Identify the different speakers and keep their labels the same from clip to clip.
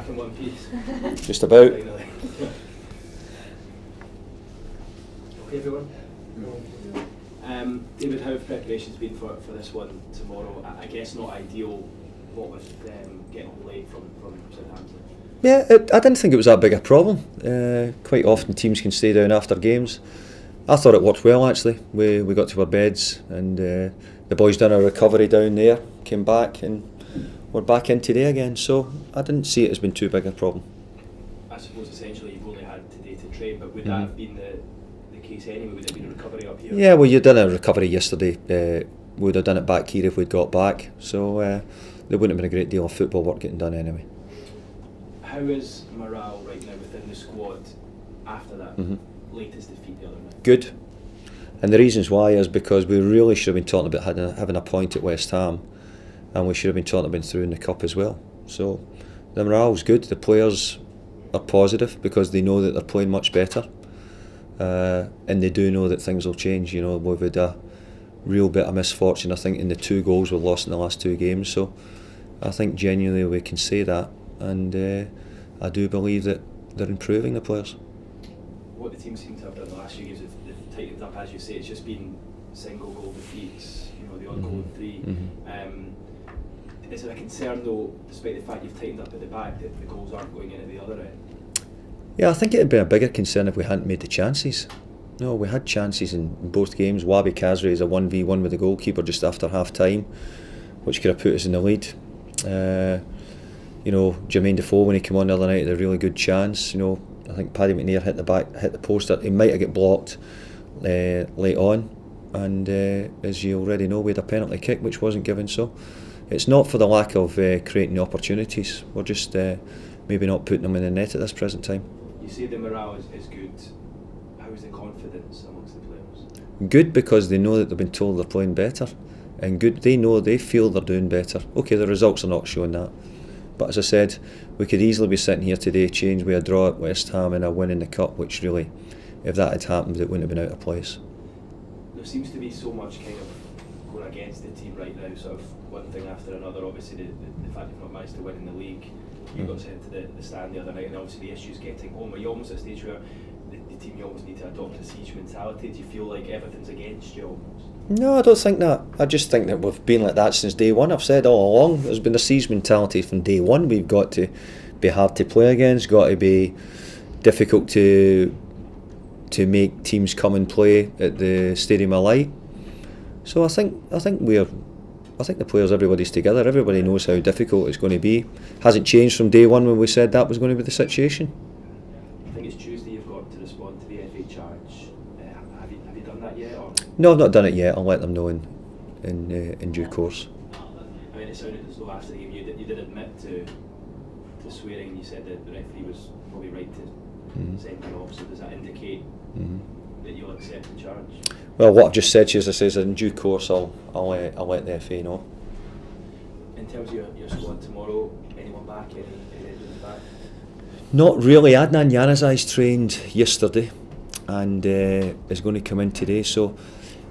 Speaker 1: Back in one piece.
Speaker 2: Just about.
Speaker 1: Finally. Okay, everyone? David, how have preparations been for this one tomorrow? I guess not ideal, what with getting home late from Southampton.
Speaker 2: Yeah, I didn't think it was that big a problem. Quite often teams can stay down after games. I thought it worked well actually. We got to our beds and the boys done a recovery down there, came back and we're back in today again. So I didn't see it as being too big a problem.
Speaker 1: I suppose essentially you've only had today to train, but would that have been the case anyway? Would it have been a recovery up here?
Speaker 2: Yeah, well, you done a recovery yesterday. We would have done it back here if we'd got back. So there wouldn't have been a great deal of football work getting done anyway.
Speaker 1: How is morale right now within the squad after that latest defeat the other night?
Speaker 2: Good. And the reasons why is because we really should have been talking about having a point at West Ham, and we should have been talking about through in the cup as well. So the morale's good. The players are positive because they know that they're playing much better, and they do know that things will change. You know, we've had a real bit of misfortune, I think, in the 2 goals we've lost in the last 2 games. So I think genuinely we can say that, and I do believe that they're improving, the players.
Speaker 1: What the team seem to have done the last few games, they've tightened up, as you say. It's just been single goal defeats, you know, the odd goal in 3. Is there a concern though, despite the fact you've tightened up at the back, that the goals aren't going in at the other end?
Speaker 2: Yeah, I think it'd be a bigger concern if we hadn't made the chances. No, we had chances in both games. Wabi Kazri is a 1v1 with the goalkeeper just after half time, which could have put us in the lead. You know, Jermaine Defoe, when he came on the other night, had a really good chance. You know, I think Paddy McNair hit the post. He might have got blocked late on, and as you already know, we had a penalty kick which wasn't given. So it's not for the lack of creating the opportunities. We're just maybe not putting them in the net at this present time.
Speaker 1: You say the morale is good. How is the confidence amongst the players?
Speaker 2: Good, because they know that they've been told they're playing better, and good, they feel they're doing better. Okay, the results are not showing that, but as I said, we could easily be sitting here today changed with a draw at West Ham and a win in the cup, which really, if that had happened, it wouldn't have been out of place.
Speaker 1: There seems to be so much kind of going against the team right now, sort of one thing after another. Obviously the fact you've not managed to win in the league, you got sent to the stand the other night, and obviously the issues getting home. Are you almost at a stage where the team, you almost need to adopt a siege mentality? Do you feel like everything's against you almost?
Speaker 2: No, I don't think that. I just think that we've been like that since day one. I've said all along, there's been a siege mentality from day one. We've got to be hard to play against, got to be difficult to make teams come and play at the Stadium of Light. So I think the players, everybody's together. Everybody knows how difficult it's going to be. Hasn't changed from day one when we said that was going to be the situation.
Speaker 1: I think it's Tuesday you've got to respond to the FA charge. Have you done that yet? Or?
Speaker 2: No, I've not done it yet. I'll let them know in due course.
Speaker 1: I mean, it sounded as though after the game you did admit to swearing, and you said that the referee was probably right to send you off. So does that indicate that you'll accept the charge?
Speaker 2: Well, what I've just said to you, as I say, is in due course I'll let the FA know.
Speaker 1: In terms of your squad tomorrow, anyone back? Any back?
Speaker 2: Not really. Adnan Januzaj's trained yesterday and is going to come in today. So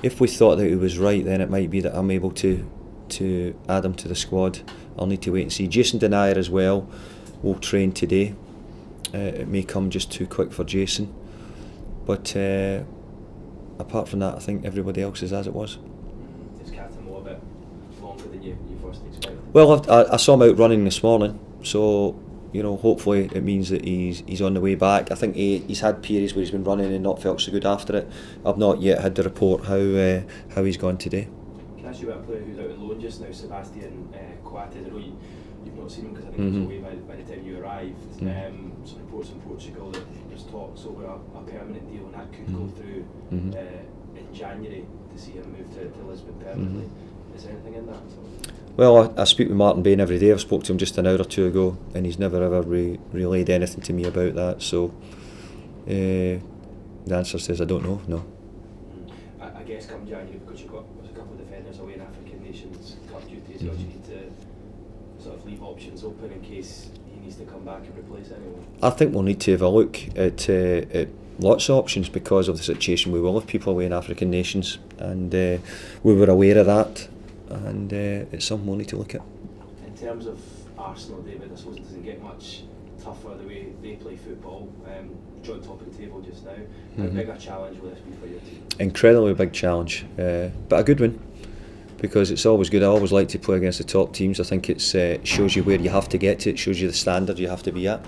Speaker 2: if we thought that he was right, then it might be that I'm able to add him to the squad. I'll need to wait and see. Jason Denayer as well will train today. It may come just too quick for Jason, but apart from that, I think everybody else is as it was.
Speaker 1: Is Captain Mo a bit longer than you first expected?
Speaker 2: Well, I saw him out running this morning, so you know, hopefully it means that he's on the way back. I think he's had periods where he's been running and not felt so good after it. I've not yet had the report how he's gone today.
Speaker 1: Can I ask you about a player who's out on loan just now, Sebastian Coates? I know you've not seen him because I think he was away by the time you arrived. Some reports in Portugal that there's talks over a permanent deal, and that could go through in January to see him move to Lisbon permanently. Is there anything in that?
Speaker 2: Well, I speak with Martin Bain every day. I've spoke to him just an hour or two ago, and he's never ever relayed anything to me about that. So the answer says I don't know. No.
Speaker 1: I guess come January, because you've got a couple of defenders away in African Nations Cup duties, you need to sort of leave options open in case he needs to come back and replace anyone. I
Speaker 2: think we'll need to have a look at lots of options because of the situation. We will have people away in African nations, and we were aware of that, and it's something we'll need to look at.
Speaker 1: In terms of Arsenal, David, I suppose it doesn't get much tougher the way they play football. Joint top of the table just now. How big a challenge will this be for your team?
Speaker 2: Incredibly big challenge, but a good one, because it's always good. I always like to play against the top teams. I think it shows you where you have to get to. It shows you the standard you have to be at.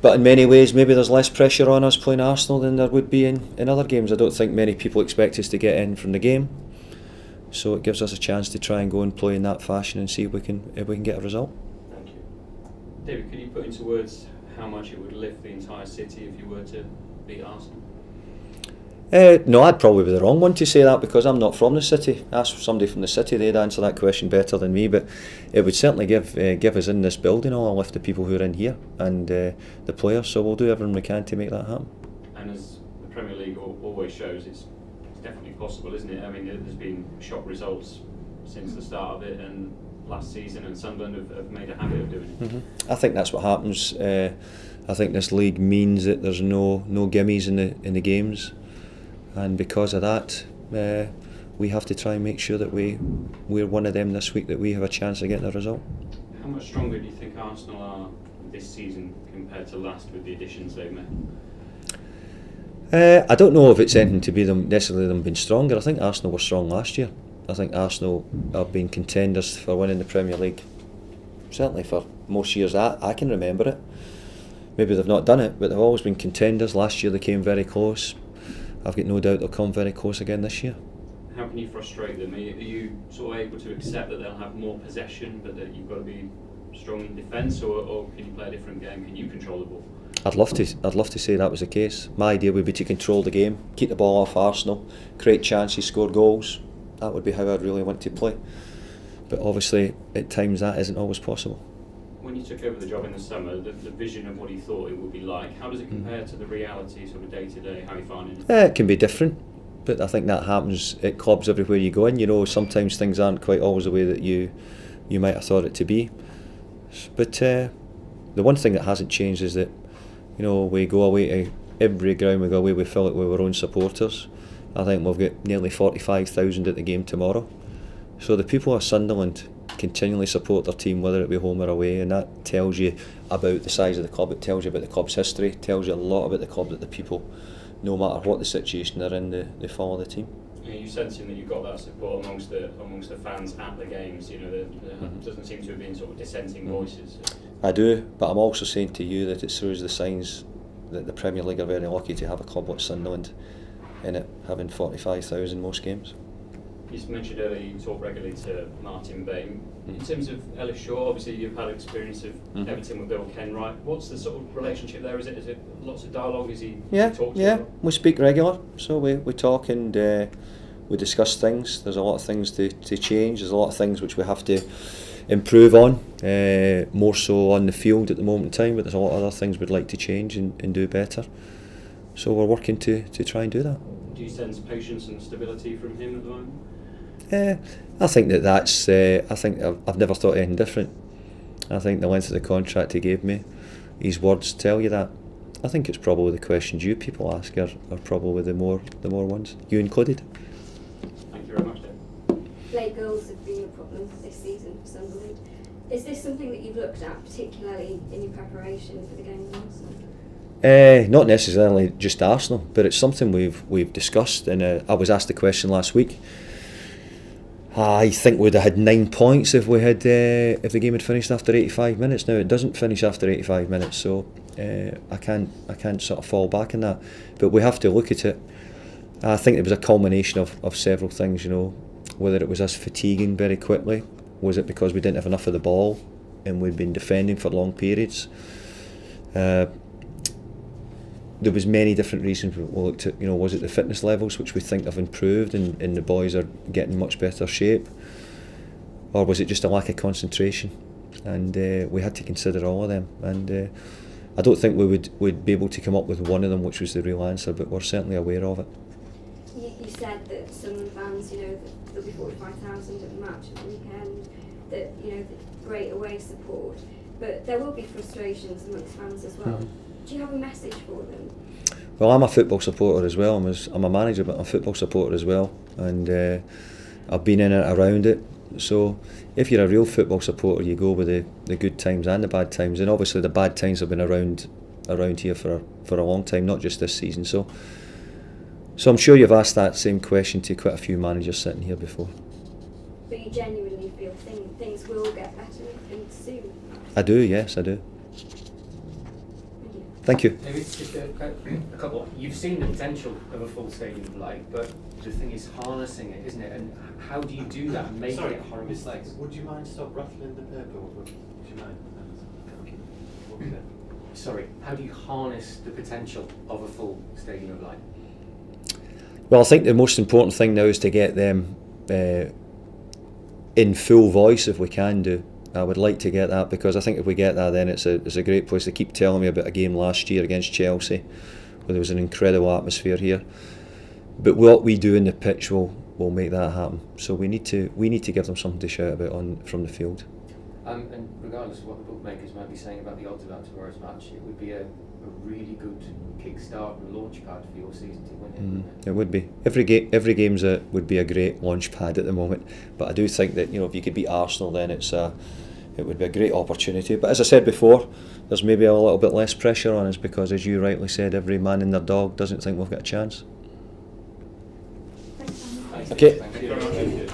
Speaker 2: But in many ways, maybe there's less pressure on us playing Arsenal than there would be in other games. I don't think many people expect us to get in from the game, so it gives us a chance to try and go and play in that fashion and see if we can get a result.
Speaker 3: Thank you. David, could you put into words how much it would lift the entire city if you were to beat Arsenal?
Speaker 2: No, I'd probably be the wrong one to say that, because I'm not from the city. Ask somebody from the city, they'd answer that question better than me. But it would certainly give us in this building all a lift, the people who are in here and the players. So we'll do everything we can to make that happen.
Speaker 3: And as the Premier League always shows, it's definitely possible, isn't it? I mean, there's been shock results since the start of it, and last season and Sunderland have made a habit of doing it.
Speaker 2: I think that's what happens. I think this league means that there's no gimmies in the games. And because of that, we have to try and make sure that we're one of them this week, that we have a chance of getting a result.
Speaker 3: How much stronger do you think Arsenal are this season compared to last with the additions they've made?
Speaker 2: I don't know if it's anything to be necessarily them being stronger. I think Arsenal were strong last year. I think Arsenal have been contenders for winning the Premier League, certainly for most years I can remember it. Maybe they've not done it, but they've always been contenders. Last year they came very close. I've got no doubt they'll come very close again this year.
Speaker 3: How can you frustrate them? Are you sort of able to accept that they'll have more possession, but that you've got to be strong in defence, or can you play a different game? Can you control the ball?
Speaker 2: I'd love to say that was the case. My idea would be to control the game, keep the ball off Arsenal, create chances, score goals. That would be how I'd really want to play. But obviously, at times that isn't always possible.
Speaker 3: When you took over the job in the summer, the vision of what you thought it would be like, how does it compare to the reality, sort of day to day? How are you finding it?
Speaker 2: It can be different, but I think that happens at clubs everywhere you go in. You know, sometimes things aren't quite always the way that you might have thought it to be. But the one thing that hasn't changed is that, you know, we go away to every ground we go away, we fill it with our own supporters. I think we've got nearly 45,000 at the game tomorrow. So the people of Sunderland continually support their team, whether it be home or away, and that tells you about the size of the club. It tells you about the club's history. It tells you a lot about the club, that the people, no matter what the situation they're in, they follow the team.
Speaker 3: Yeah, you sensing that you've got that support amongst the fans at the games. You know, there doesn't seem to have been sort of dissenting voices.
Speaker 2: I do, but I'm also saying to you that it shows the signs that the Premier League are very lucky to have a club like Sunderland in it, having 45,000 most games.
Speaker 3: You mentioned earlier you talk regularly to Martin Bain. In terms of Ellis Shaw, obviously you've had experience of Everton with Bill Kenwright. What's the sort of relationship there? Is it lots of dialogue? Is he talk to you?
Speaker 2: We speak regular, so we talk and we discuss things. There's a lot of things to change. There's a lot of things which we have to improve on, more so on the field at the moment in time, but there's a lot of other things we'd like to change and do better. So we're working to try and do that.
Speaker 3: Do you sense patience and stability from him at the moment?
Speaker 2: I think that's. I think I've never thought anything different. I think the length of the contract he gave me, his words tell you that. I think it's probably the questions you people ask are probably the more ones, you included.
Speaker 3: Thank you very much, Dave.
Speaker 4: Late goals have been a problem this season for Sunderland. Is this something that you've looked at, particularly in your preparation for the game with Arsenal?
Speaker 2: Not necessarily just Arsenal, but it's something we've discussed. And I was asked the question last week. I think we'd have had 9 points if the game had finished after 85 minutes. Now it doesn't finish after 85 minutes, so I can't sort of fall back on that. But we have to look at it. I think it was a culmination of several things. You know, whether it was us fatiguing very quickly, was it because we didn't have enough of the ball and we'd been defending for long periods. There was many different reasons. We looked at, you know, was it the fitness levels which we think have improved and the boys are getting much better shape, or was it just a lack of concentration? And we had to consider all of them. And I don't think we'd be able to come up with one of them which was the real answer, but we're certainly aware of it.
Speaker 4: You said that some fans, you know, that there'll be 45,000 at the match at the weekend. That, you know, the great away support, but there will be frustrations amongst fans as well. Do you have a message for them?
Speaker 2: Well, I'm a football supporter as well. I'm a manager, but I'm a football supporter as well. And I've been in and around it. So if you're a real football supporter, you go with the good times and the bad times, and obviously the bad times have been around here for a long time, not just this season. So I'm sure you've asked that same question to quite a few managers sitting here before.
Speaker 4: But you genuinely feel things will get better and soon?
Speaker 2: I do, yes, I do. Thank you.
Speaker 5: Maybe just a couple. You've seen the potential of a full stadium light, but the thing is harnessing it, isn't it? And how do you do that and make it harmless?
Speaker 6: Would you mind stop ruffling the paper? Would you mind? What was it?
Speaker 5: Sorry, how do you harness the potential of a full stadium of light?
Speaker 2: Well, I think the most important thing now is to get them in full voice if we can do. I would like to get that, because I think if we get that, then it's a great place. They keep telling me about a game last year against Chelsea where there was an incredible atmosphere here. But what we do in the pitch will make that happen. So we need to give them something to shout about from the field.
Speaker 5: And regardless of what the bookmakers might be saying about the odds about tomorrow's match, it would be a really good kickstart and launch pad for your season to win it.
Speaker 2: It would be. Every game's would be a great launch pad at the moment. But I do think that if you could beat Arsenal, then it would be a great opportunity. But as I said before, there's maybe a little bit less pressure on us because, as you rightly said, every man and their dog doesn't think we've got a chance.
Speaker 4: Thanks, Simon.
Speaker 2: Okay.
Speaker 3: Thank you very much.